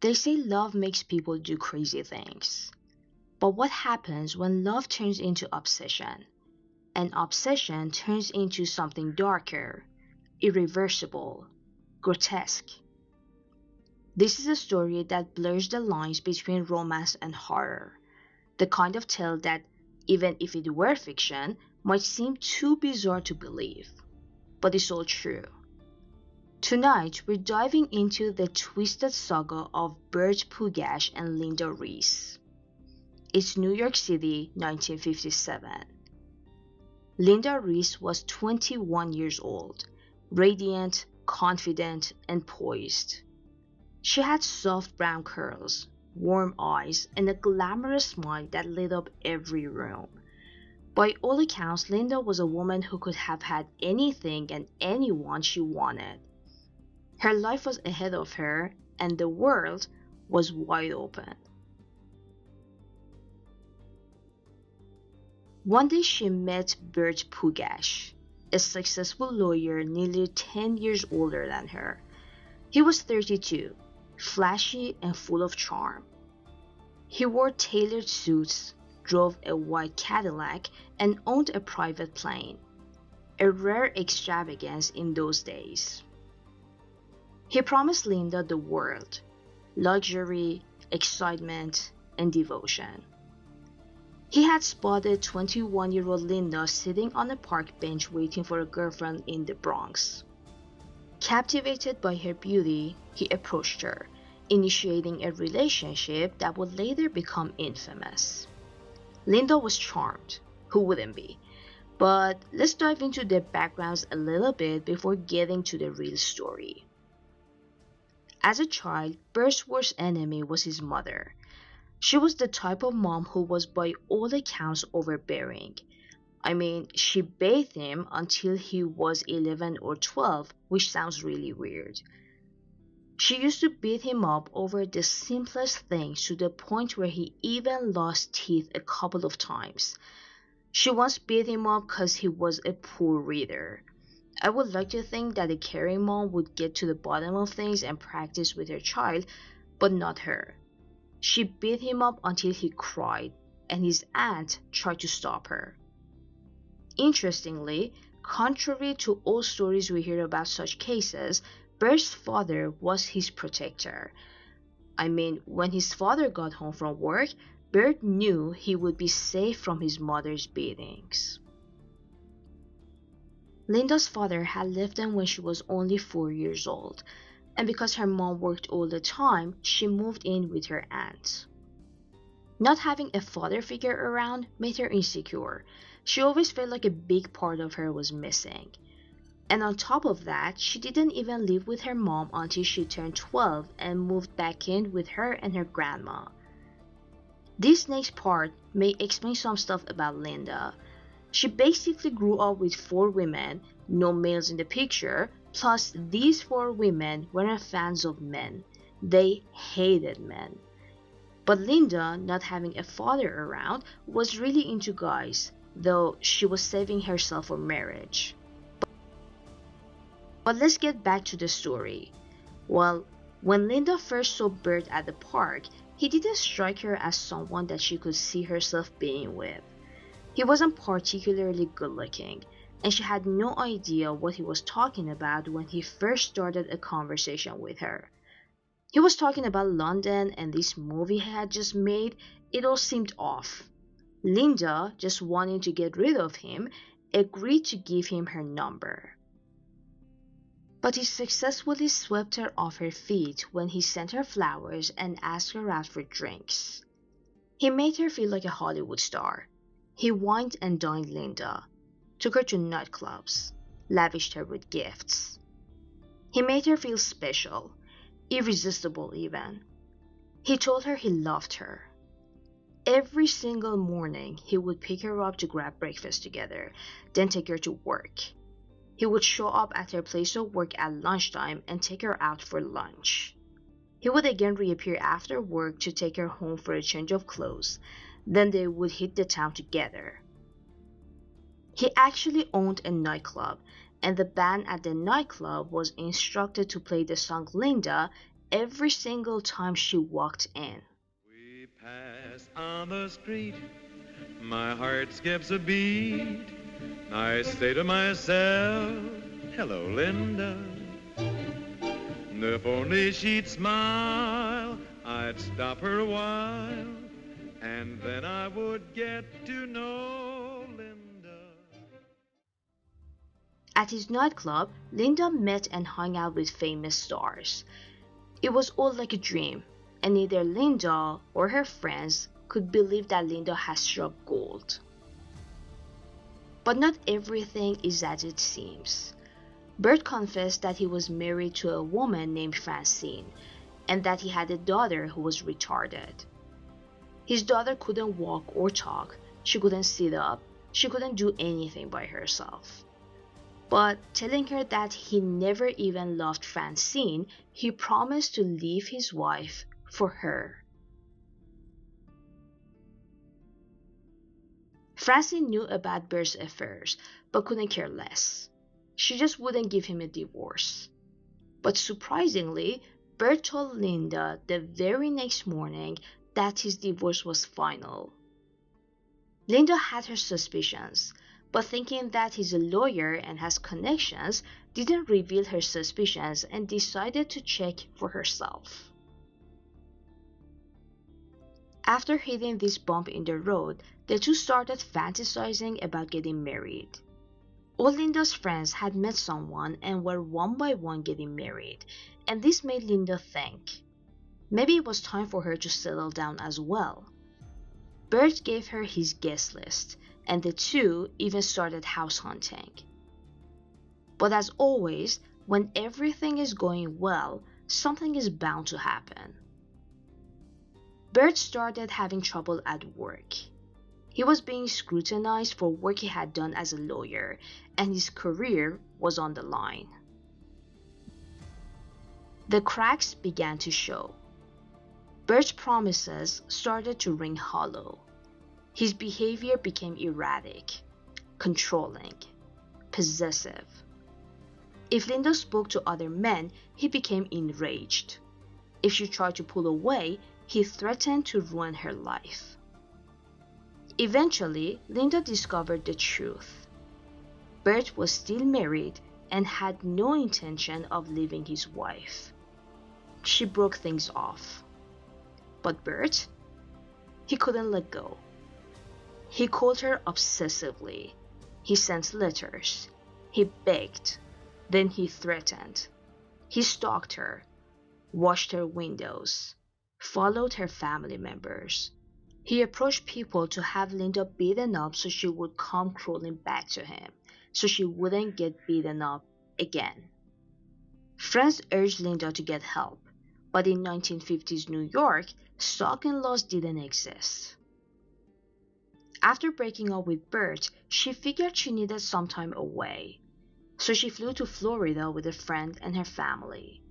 They say love makes people do crazy things. But what happens when love turns into obsession? And obsession turns into something darker, irreversible, grotesque. This is a story that blurs the lines between romance and horror, the kind of tale that, even if it were fiction, might seem too bizarre to believe, but it's all true. Tonight, we're diving into the twisted saga of Bert Pugash and Linda Reiss. It's New York City, 1957. Linda Reiss was 21 years old, radiant, confident, and poised. She had soft brown curls, warm eyes, and a glamorous smile that lit up every room. By all accounts, Linda was a woman who could have had anything and anyone she wanted. Her life was ahead of her, and the world was wide open. One day she met Bert Pugash, a successful lawyer nearly 10 years older than her. He was 32, flashy and full of charm. He wore tailored suits, drove a white Cadillac, and owned a private plane, a rare extravagance in those days. He promised Linda the world, luxury, excitement, and devotion. He had spotted 21-year-old Linda sitting on a park bench waiting for a girlfriend in the Bronx. Captivated by her beauty, he approached her, initiating a relationship that would later become infamous. Linda was charmed, who wouldn't be? But let's dive into their backgrounds a little bit before getting to the real story. As a child, Bert's worst enemy was his mother. She was the type of mom who was by all accounts overbearing. I mean, she bathed him until he was 11 or 12, which sounds really weird. She used to beat him up over the simplest things to the point where he even lost teeth a couple of times. She once beat him up because he was a poor reader. I would like to think that a caring mom would get to the bottom of things and practice with her child, but not her. She beat him up until he cried, and his aunt tried to stop her. Interestingly, contrary to all stories we hear about such cases, Bert's father was his protector. I mean, when his father got home from work, Bert knew he would be safe from his mother's beatings. Linda's father had left them when she was only 4 years old, and because her mom worked all the time, she moved in with her aunt. Not having a father figure around made her insecure. She always felt like a big part of her was missing. And on top of that, she didn't even live with her mom until she turned 12 and moved back in with her and her grandma. This next part may explain some stuff about Linda. She basically grew up with 4 women, no males in the picture, plus these 4 women weren't fans of men. They hated men. But Linda, not having a father around, was really into guys, though she was saving herself for marriage. But let's get back to the story. Well, when Linda first saw Bert at the park, he didn't strike her as someone that she could see herself being with. He wasn't particularly good looking, and she had no idea what he was talking about when he first started a conversation with her. He was talking about London and this movie he had just made. It all seemed off. Linda, just wanting to get rid of him, agreed to give him her number. But he successfully swept her off her feet when he sent her flowers and asked her out for drinks. He made her feel like a Hollywood star. He wined and dined Linda, took her to nightclubs, lavished her with gifts. He made her feel special, irresistible even. He told her he loved her. Every single morning, he would pick her up to grab breakfast together, then take her to work. He would show up at her place of work at lunchtime and take her out for lunch. He would again reappear after work to take her home for a change of clothes. Then they would hit the town together. He actually owned a nightclub, and the band at the nightclub was instructed to play the song Linda every single time she walked in. We pass on the street, my heart skips a beat. I say to myself, hello, Linda. If only she'd smile, I'd stop her a while, and then I would get to know Linda. At his nightclub, Linda met and hung out with famous stars. It was all like a dream, and neither Linda or her friends could believe that Linda had struck gold. But not everything is as it seems. Bert confessed that he was married to a woman named Francine, and that he had a daughter who was retarded. His daughter couldn't walk or talk, she couldn't sit up, she couldn't do anything by herself. But telling her that he never even loved Francine, he promised to leave his wife for her. Francine knew about Bert's affairs, but couldn't care less. She just wouldn't give him a divorce. But surprisingly, Bert told Linda the very next morning that his divorce was final. Linda had her suspicions, but thinking that he's a lawyer and has connections, didn't reveal her suspicions and decided to check for herself. After hitting this bump in the road, the two started fantasizing about getting married. All Linda's friends had met someone and were one by one getting married, and this made Linda think maybe it was time for her to settle down as well. Bert gave her his guest list, and the two even started house hunting. But as always, when everything is going well, something is bound to happen. Bert started having trouble at work. He was being scrutinized for work he had done as a lawyer, and his career was on the line. The cracks began to show. Bert's promises started to ring hollow. His behavior became erratic, controlling, possessive. If Linda spoke to other men, he became enraged. If she tried to pull away, he threatened to ruin her life. Eventually, Linda discovered the truth. Bert was still married and had no intention of leaving his wife. She broke things off. But Bert? He couldn't let go. He called her obsessively. He sent letters. He begged. Then he threatened. He stalked her, washed her windows, followed her family members. He approached people to have Linda beaten up so she would come crawling back to him, so she wouldn't get beaten up again. Friends urged Linda to get help, but in 1950s New York, stalking laws didn't exist. After breaking up with Bert, she figured she needed some time away, so she flew to Florida with a friend and her family.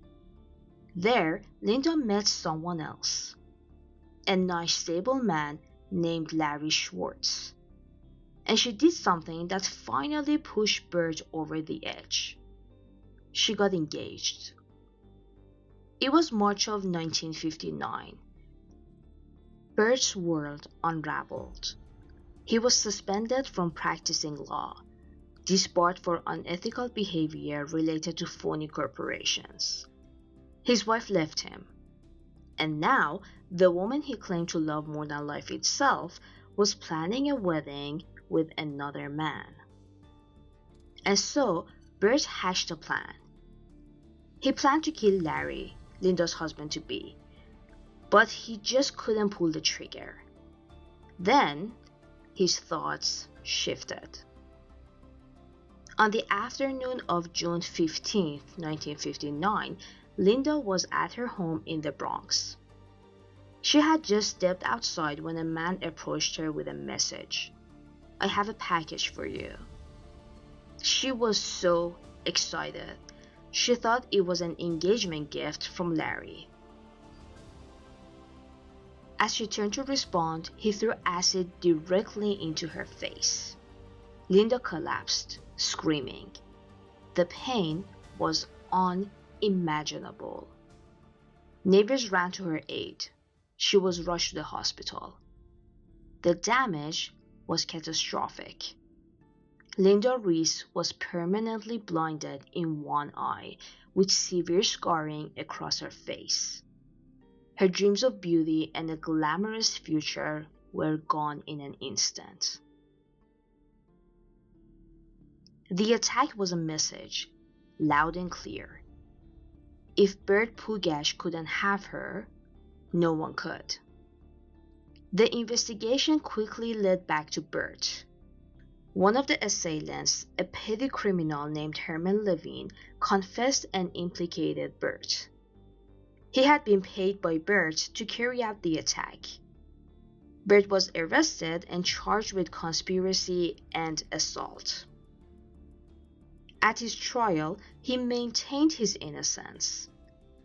There, Linda met someone else, a nice stable man named Larry Schwartz. And she did something that finally pushed Bert over the edge. She got engaged. It was March of 1959. Bert's world unraveled. He was suspended from practicing law, disbarred for unethical behavior related to phony corporations. His wife left him, and now the woman he claimed to love more than life itself was planning a wedding with another man. And so Bert hatched a plan. He planned to kill Larry, Linda's husband-to-be, but he just couldn't pull the trigger. Then his thoughts shifted. On the afternoon of June 15, 1959, Linda was at her home in the Bronx. She had just stepped outside when a man approached her with a message. "I have a package for you." She was so excited. She thought it was an engagement gift from Larry. As she turned to respond, he threw acid directly into her face. Linda collapsed, screaming. The pain was unimaginable. Neighbors ran to her aid. She was rushed to the hospital. The damage was catastrophic. Linda Reiss was permanently blinded in one eye, with severe scarring across her face. Her dreams of beauty and a glamorous future were gone in an instant. The attack was a message, loud and clear. If Bert Pugash couldn't have her, no one could. The investigation quickly led back to Bert. One of the assailants, a petty criminal named Herman Levine, confessed and implicated Bert. He had been paid by Bert to carry out the attack. Bert was arrested and charged with conspiracy and assault. At his trial, he maintained his innocence,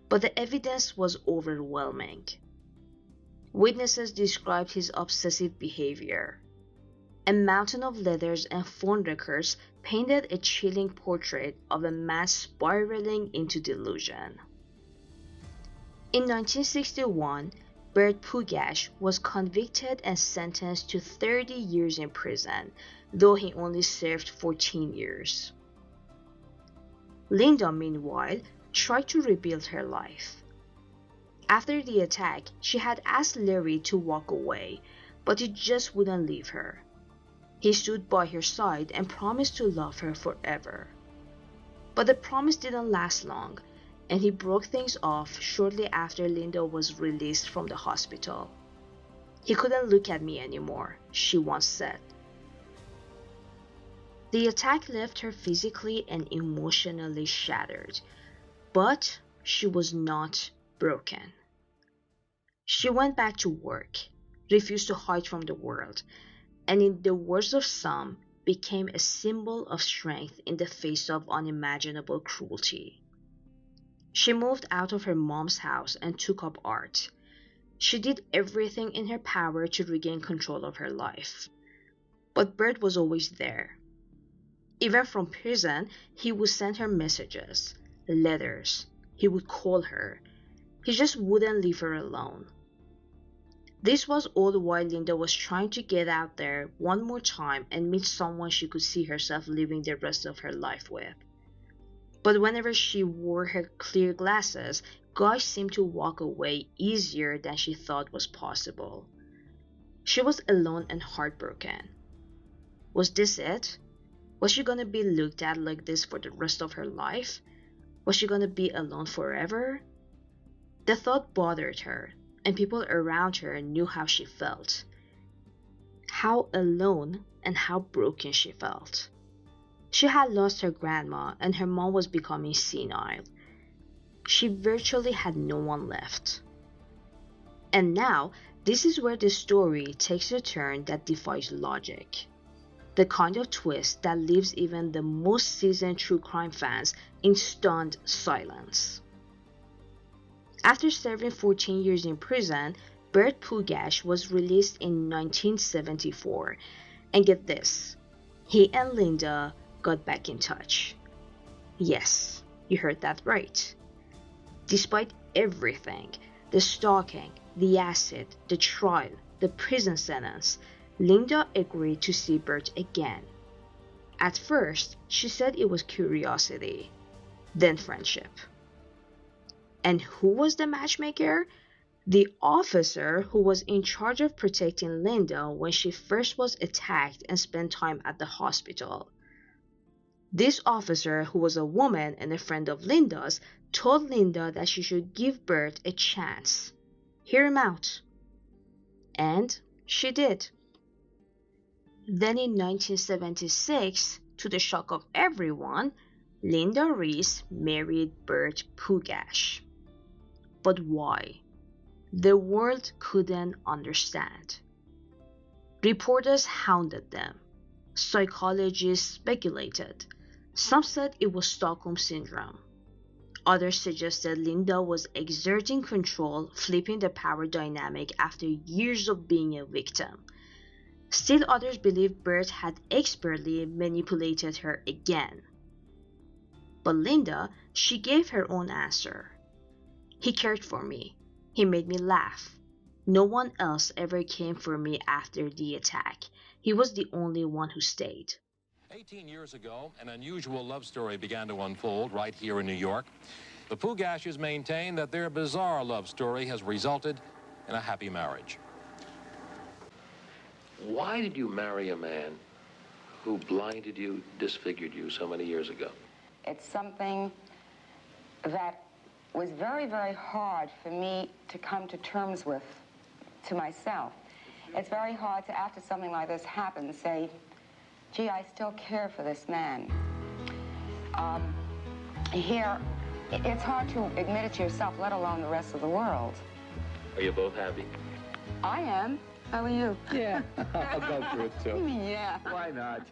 but the evidence was overwhelming. Witnesses described his obsessive behavior. A mountain of letters and phone records painted a chilling portrait of a man spiraling into delusion. In 1961, Bert Pugash was convicted and sentenced to 30 years in prison, though he only served 14 years. Linda, meanwhile, tried to rebuild her life. After the attack, she had asked Larry to walk away, but he just wouldn't leave her. He stood by her side and promised to love her forever. But the promise didn't last long, and he broke things off shortly after Linda was released from the hospital. "He couldn't look at me anymore," she once said. The attack left her physically and emotionally shattered, but she was not broken. She went back to work, refused to hide from the world, and in the words of some, became a symbol of strength in the face of unimaginable cruelty. She moved out of her mom's house and took up art. She did everything in her power to regain control of her life. But Bert was always there. Even from prison, he would send her messages, letters. He would call her. He just wouldn't leave her alone. This was all while Linda was trying to get out there one more time and meet someone she could see herself living the rest of her life with. But whenever she wore her clear glasses, guys seemed to walk away easier than she thought was possible. She was alone and heartbroken. Was this it? Was she gonna be looked at like this for the rest of her life? Was she gonna be alone forever? The thought bothered her, and people around her knew how she felt. How alone and how broken she felt. She had lost her grandma, and her mom was becoming senile. She virtually had no one left. And now, this is where the story takes a turn that defies logic. The kind of twist that leaves even the most seasoned true crime fans in stunned silence. After serving 14 years in prison, Bert Pugash was released in 1974. And get this, he and Linda got back in touch. Yes, you heard that right. Despite everything, the stalking, the acid, the trial, the prison sentence, Linda agreed to see Bert again. At first, she said it was curiosity, then friendship. And who was the matchmaker? The officer who was in charge of protecting Linda when she first was attacked and spent time at the hospital. This officer, who was a woman and a friend of Linda's, told Linda that she should give Bert a chance. Hear him out. And she did. Then in 1976, to the shock of everyone, Linda Reiss married Bert Pugash. But why? The world couldn't understand. Reporters hounded them. Psychologists speculated. Some said it was Stockholm Syndrome. Others suggested Linda was exerting control, flipping the power dynamic after years of being a victim. Still others believed Bert had expertly manipulated her again. But Linda, she gave her own answer. He cared for me. He made me laugh. No one else ever came for me after the attack. He was the only one who stayed. 18 years ago, an unusual love story began to unfold right here in New York. The Pugashes maintain that their bizarre love story has resulted in a happy marriage. Why did you marry a man who blinded you, disfigured you so many years ago? It's something that was very, very hard for me to come to terms with, to myself. It's very hard to, after something like this happens, say, gee, I still care for this man. Here, it's hard to admit it to yourself, let alone the rest of the world. Are you both happy? I am. How are you? Yeah, I'll go through it too. Yeah. Why not?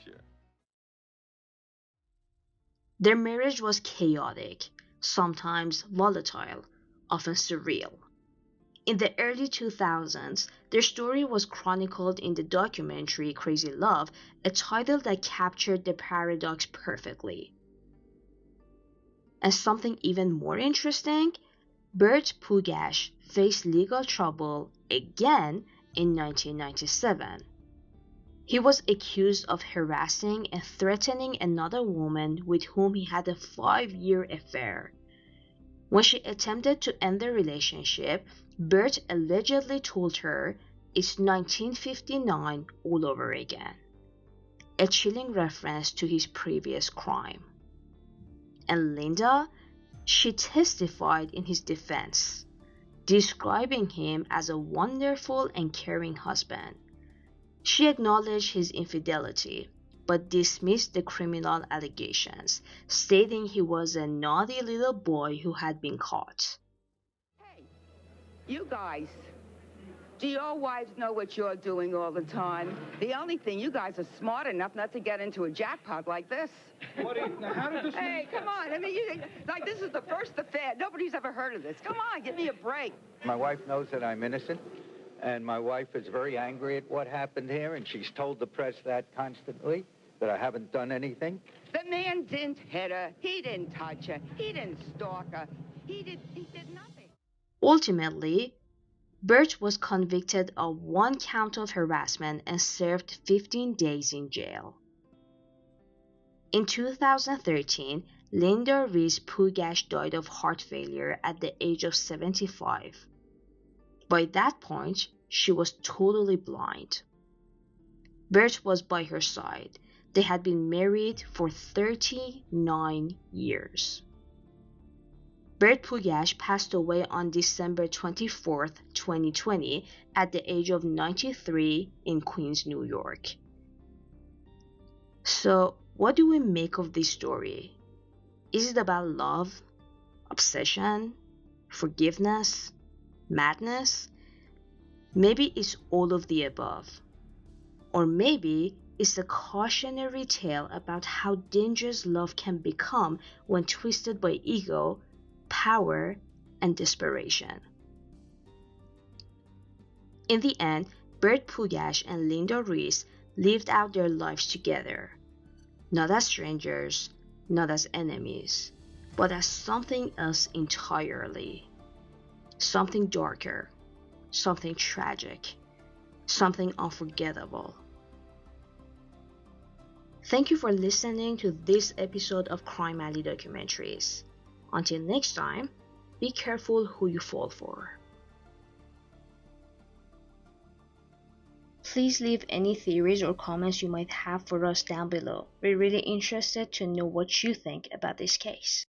Sure. Their marriage was chaotic, sometimes volatile, often surreal. In the early 2000s, their story was chronicled in the documentary Crazy Love, a title that captured the paradox perfectly. And something even more interesting, Bert Pugash faced legal trouble again in 1997. He was accused of harassing and threatening another woman with whom he had a 5-year affair. When she attempted to end the relationship, Bert allegedly told her it's 1959 all over again, a chilling reference to his previous crime. And Linda, she testified in his defense, describing him as a wonderful and caring husband. She acknowledged his infidelity, but dismissed the criminal allegations, stating he was a naughty little boy who had been caught. Hey, you guys, do your wives know what you're doing all the time? The only thing, you guys are smart enough not to get into a jackpot like this. What do you, now how did this... Hey, come on. I mean, like, this is the first affair. Nobody's ever heard of this. Come on, give me a break. My wife knows that I'm innocent, and my wife is very angry at what happened here, and she's told the press that constantly, that I haven't done anything. The man didn't hit her. He didn't touch her. He didn't stalk her. He did nothing. Ultimately, Bert was convicted of 1 count of harassment and served 15 days in jail. In 2013, Linda Reiss Pugash died of heart failure at the age of 75. By that point, she was totally blind. Bert was by her side. They had been married for 39 years. Bert Pugash passed away on December 24, 2020, at the age of 93 in Queens, New York. So, what do we make of this story? Is it about love, obsession, forgiveness, madness? Maybe it's all of the above. Or maybe it's a cautionary tale about how dangerous love can become when twisted by ego, power, and desperation. In the end, Bert Pugash and Linda Reiss lived out their lives together, not as strangers, not as enemies, but as something else entirely. Something darker, something tragic, something unforgettable. Thank you for listening to this episode of Crime Alley Documentaries. Until next time, be careful who you fall for. Please leave any theories or comments you might have for us down below. We're really interested to know what you think about this case.